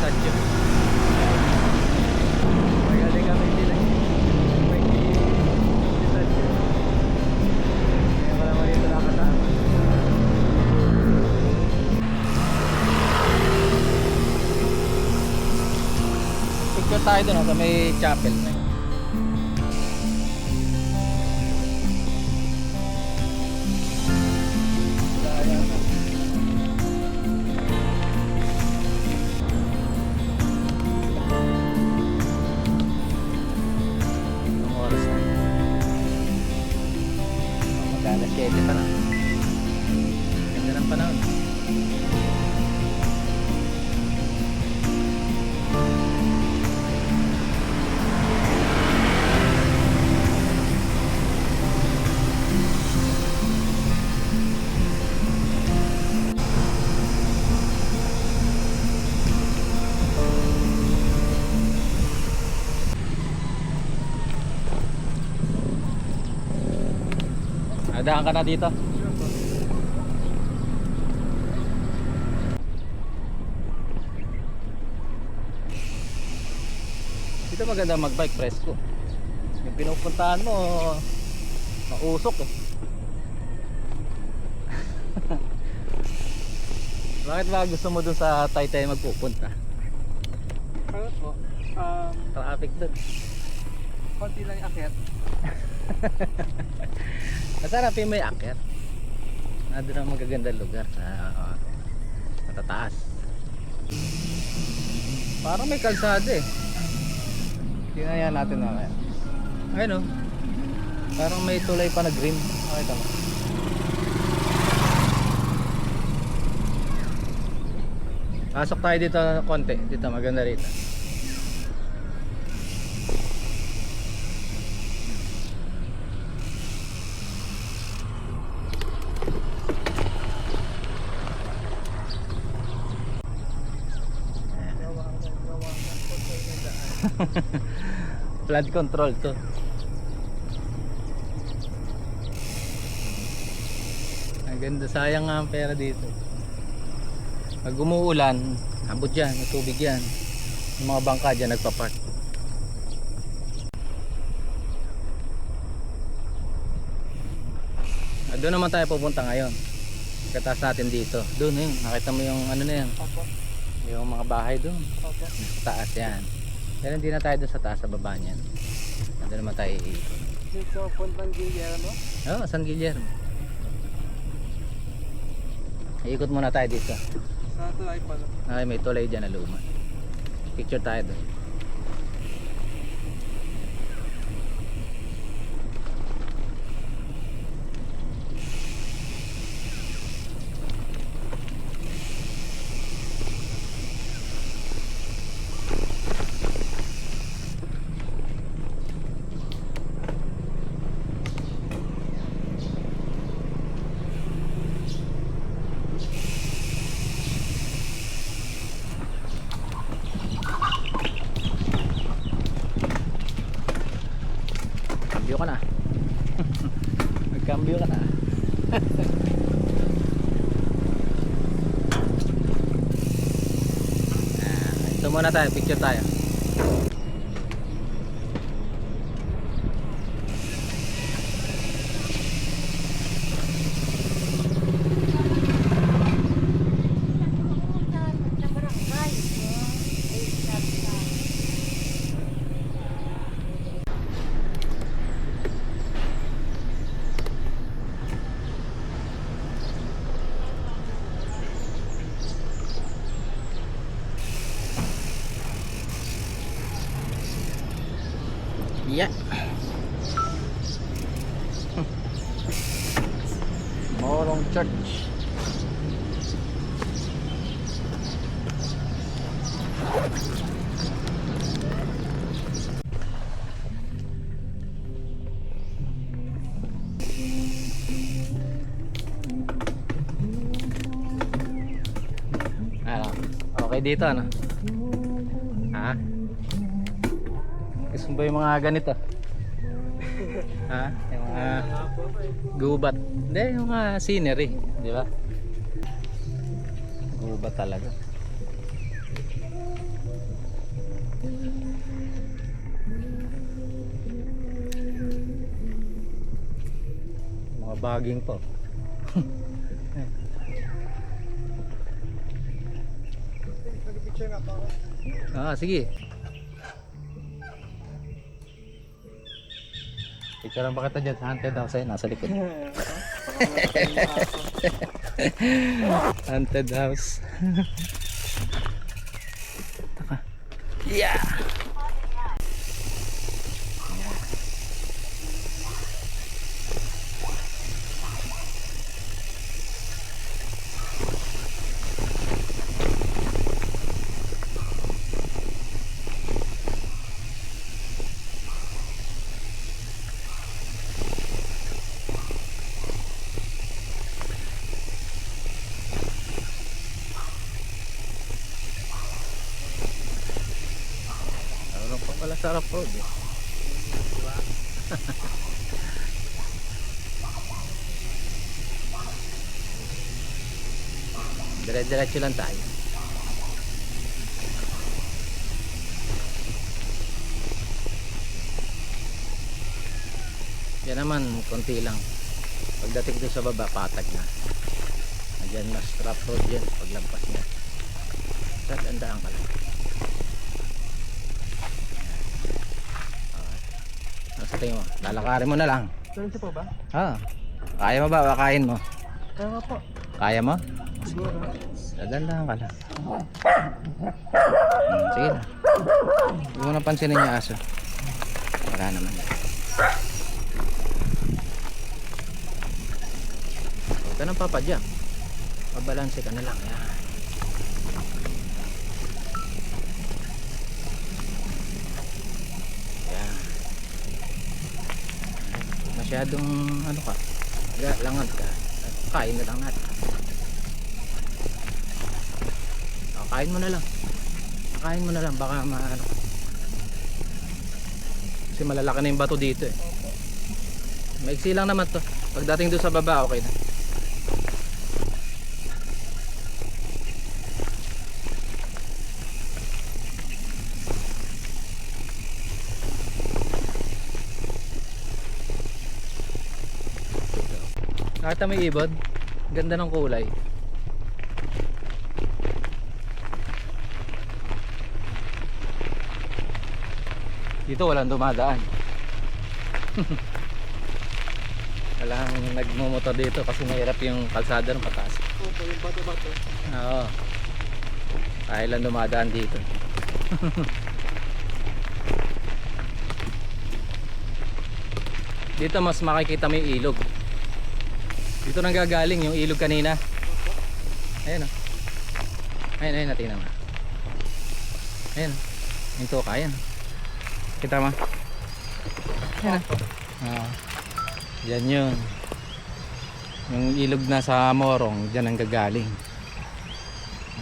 Sadyo. Magaling kami sila. May Sadyo. Kaya wala mo dito nakasama. Picture tayo doon sa may chapel na. Alas 7 pa lang. Ganda ng panahon. Nadaan ka na dito. Dito maganda mag-bike, presko. Yung pinupuntahan mo mausok eh. Bakit ba gusto mo dun sa Taytay magpupunta? Ano po? Traffic dun. Konti lang yung akyat. Masarap yung may akyat. Doon ang magagandang lugar sa matataas. Parang may kalsada eh. Tingnan natin mamaya. Ayun oh. Parang may tulay pa na green. Nakita mo. Pasok tayo dito konti. Dito maganda rito. Flood control to. Ang ganda, sayang nga ang pera dito. Pag umuulan, abot yan, may tubig yan. Yung mga bangka dyan nagpapark. Doon naman tayo pupunta ngayon. Kataas natin dito. Doon yun, nakita mo yung ano na yan. Opo. Yung mga bahay doon. Opo. Sa taas yan. Pero hindi na tayo doon sa taas, sa baba niyan. Doon naman tayo iikot. Dito puntang Guillermo. Oo, San Guillermo. Iikot muna tayo dito. Sa tulay pala. Ay, may tulay dyan na luma. Picture tayo doon. Cambio ka na. Mag-cambio ka na. Ito muna tayo, picture tayo. Yeah. Morong Church. Okay dito ano? Ha? Gusto mo ba yung mga ganito? Ha? Yung mga gubat. Hindi, yung mga scenery, di ba? Gubat talaga. Mga baging po. Nag-picture nga pa ako. Sige. Picture lang ba kita dyan sa haunted house ay nasa likod. Haunted house. Taka. Yeah. Meron pa pala sarap road eh. Diba? Dire-diretso lang tayo. Yan naman, konti lang. Pagdating doon sa baba, patag na. Diyan mas trap road yan paglampas niya. Tandaan ka lang. Sa tingin mo, lalakarin mo na lang. Diretso po ba? Kaya mo ba? Wakain mo. Kaya nga po. Kaya mo? Siguro. Dadandahan ka lang. Sige na. Hindi mo napansinin yung aso. Wala naman. Huwag ka nang papadyak. Pabalanse ka na lang. Yan. Yan. Masyadong ano ka. Langad ka. Kain na lang natin. Kain mo na lang. Kain mo na lang baka maano. Kasi malalaki na yung bato dito eh. Maiksi lang naman to. Pagdating doon sa baba okay na. Nakita mo yung ibon? Ganda ng kulay. Dito walang dumadaan. Walang nagmumotor dito kasi mahirap yung kalsada ng pataas. Opo, yung bato-bato. Oo. Kaya lang dumadaan dito. Dito mas makikita mo yung ilog. Dito nang gagaling yung ilog kanina. Ayan o. Ayun, natin naman. Ayan. Yung tuka, ayan. Kita mo? Ayan o. Yan yun. Yung ilog na sa Morong, dyan ang gagaling.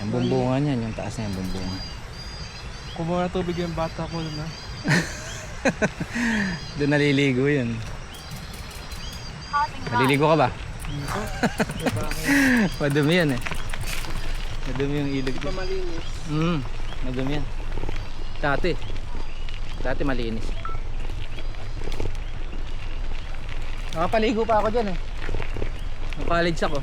Yung bumbungan yan, yung taas na yung bumbungan. Kumuha na tubig yung bata ko na. Doon naliligo yun. Naliligo ka ba? Madumi yan eh. Madumi yung ilog. Hindi pa malinis. Madumi yan. Dati malinis. Nakapaligo pa ako dyan eh. Nag-college ako.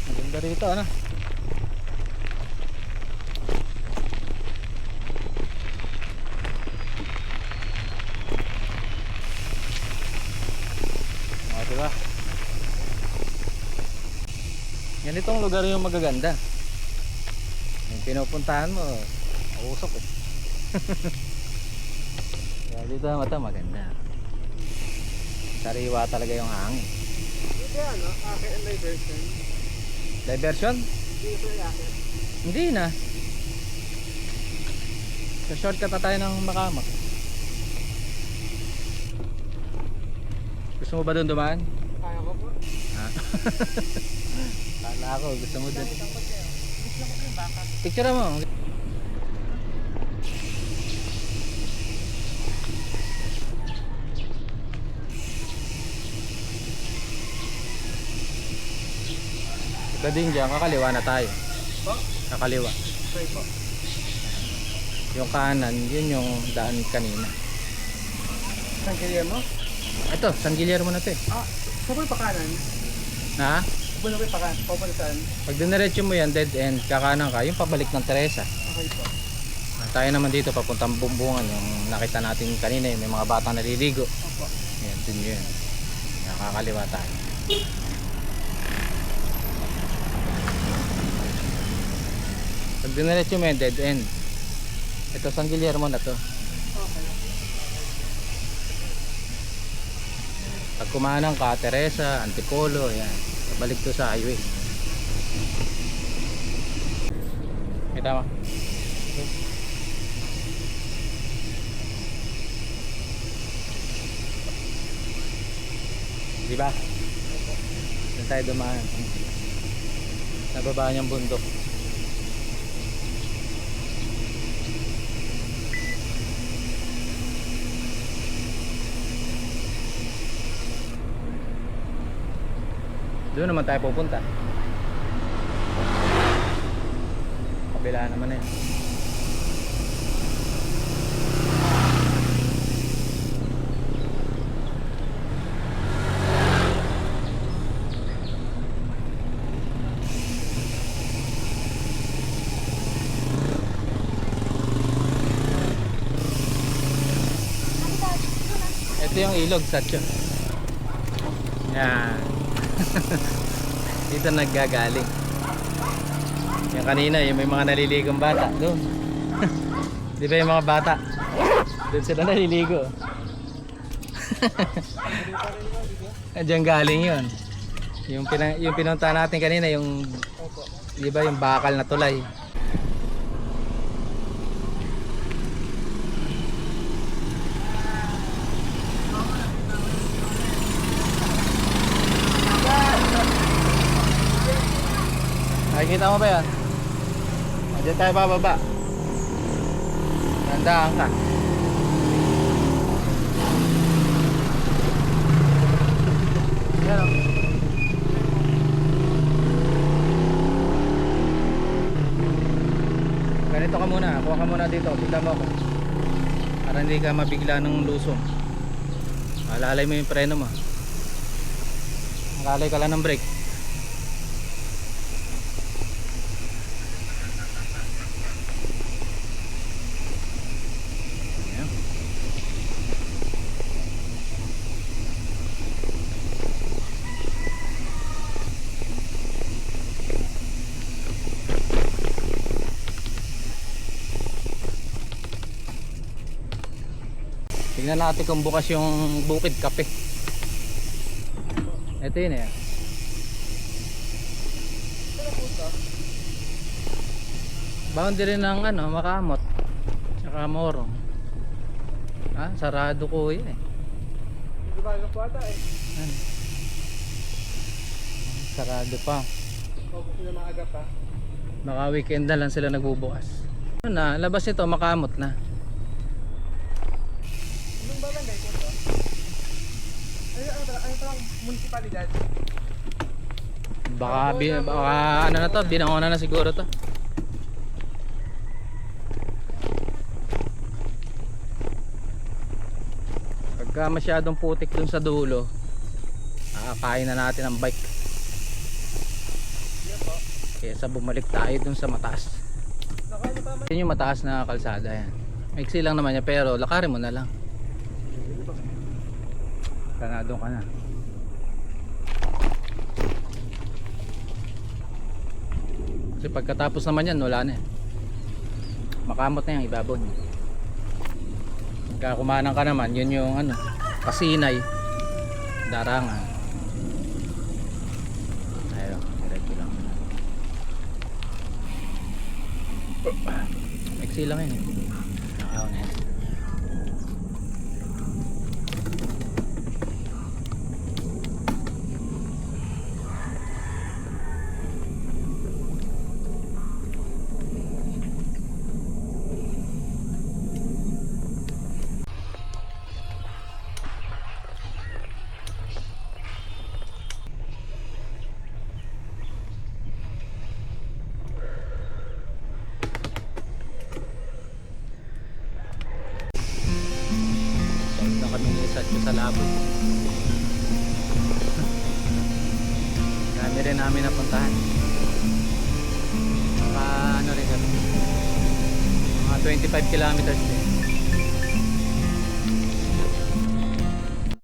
Maganda rito ano. Diba? Ganitong lugar yung magaganda. Yung pinupuntahan mo, usok eh. Kaya dito naman ito maganda. Sariwa talaga yung hangin. Dito yan, no? Akit and diversion. Diversion? Dito yung akit. Hindi na. Sa shortcut na tayo ng Makamak. Gusto mo ba doon dumaan? Kaya ko po. Ha? Kala ko, gusto mo doon. Takot kayo. Gusto ko yung baka. Picture mo. Ito din dyan, kakaliwa na tayo. Po? Kakaliwa. Sorry po. Yung kanan, yun yung daan kanina. San Guillermo? Ito, San Guillermo na to eh. Ah, saan po yung pakanan? Ha? Saan po yung pakanan? Papunta saan? Pag diniretso mo yan, dead end, kakanan ka, yung pabalik ng Teresa. Okay po. Tayo naman dito, papuntang Bumbungan, yung nakita natin kanina, yung may mga batang naliligo. Opo. Yan, dun yun. Nakakaliwa tayo. Pag diniretso mo yan, dead end. Ito, San Guillermo na to. Okay. Pag kumanang ka, Teresa, Antipolo, yan. Balik to sa highway. Kita mo? Di ba? Doon tayo dumaan. Nababa niyang bundok. Doon naman tayo pupunta. Kabila naman eh. Ito yung ilog, Satyo. Yan. Dito naggagaling. Yung kanina, yung may mga naliligong bata doon. Di ba yung mga bata? Doon sila naliligo. Diyan galing yun. Yung pinunta natin kanina, yung di ba yung bakal na tulay. Nakikita mo ba yan? Diyan tayo bababa. Tandaan ka. Yan o. Ganito ka muna. Kuha ka muna dito. Tignan mo ako. Para hindi ka mabigla ng lusong. Alalay mo yung preno mo. Alalay ka lang ng brake. Tingnan natin kung bukas yung bukid kape. Ito yun eh. Boundary ng ano, Makamot tsaka Morong. Ah, sarado ko yun eh. Hindi ba po ata eh? Ano? Sarado pa. Opo sila maaga pa. Baka weekend na lang sila nagbubukas. Ano na, labas nito Makamot na. Anong barangay po ito? Ano parang munisipalidad? Baka ano na to, binangonan na siguro to. Pagka masyadong putik dun sa dulo, kakain na natin ang bike. Yan po. Kesa bumalik tayo dun sa mataas. Nakaano pa man? Yun yung mataas na kalsada yan. Maiksi lang naman niya pero lakarin mo na lang. Ganado ka na. Kasi pagkatapos naman yan wala na eh. Makamot na yung ibabaw niya. Pagka kumanang ka naman yun yung ano, Kasinay, Darangan. Ayun, diretso lang. Maiksi lang yun eh. Nakaw na yan. Malabo. Dami rin namin napuntahan. Ano rin kami. Mga 25 kilometers din.